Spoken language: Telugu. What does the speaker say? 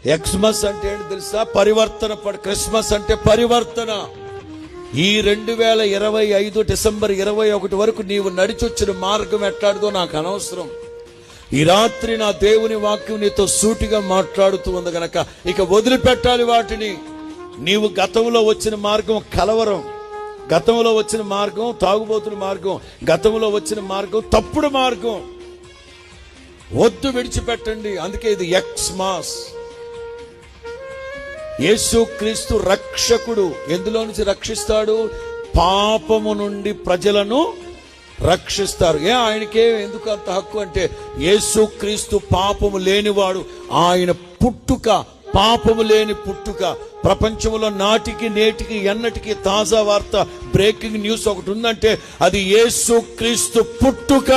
ఎక్స్మస్ అంటే ఏంటి తెలుసా? పరివర్తన. క్రిస్మస్ అంటే పరివర్తన. ఈ 2025 డిసెంబర్ 21 వరకు నీవు నడిచొచ్చిన మార్గం ఎట్లాడుదో నాకు అనవసరం. ఈ రాత్రి నా దేవుని వాక్యం నీతో సూటిగా మాట్లాడుతూ ఉంది గనక ఇక వదిలిపెట్టాలి వాటిని. నీవు గతంలో వచ్చిన మార్గం కలవరం, గతంలో వచ్చిన మార్గం తాగుబోతున్న మార్గం, గతంలో వచ్చిన మార్గం తప్పుడు మార్గం. వద్దు, విడిచిపెట్టండి. అందుకే ఇది ఎక్స్మాస్. యేసు క్రీస్తు రక్షకుడు. ఎందులో నుంచి రక్షిస్తాడు? పాపము నుండి ప్రజలను రక్షిస్తారు. ఆయనకే ఎందుకు అంత హక్కు అంటే యేసు క్రీస్తు పాపము లేనివాడు. ఆయన పుట్టుక పాపము లేని పుట్టుక. ప్రపంచంలో నాటికి నేటికి ఎన్నటికి తాజా వార్త, బ్రేకింగ్ న్యూస్ ఒకటి ఉందంటే అది యేసు క్రీస్తు పుట్టుక.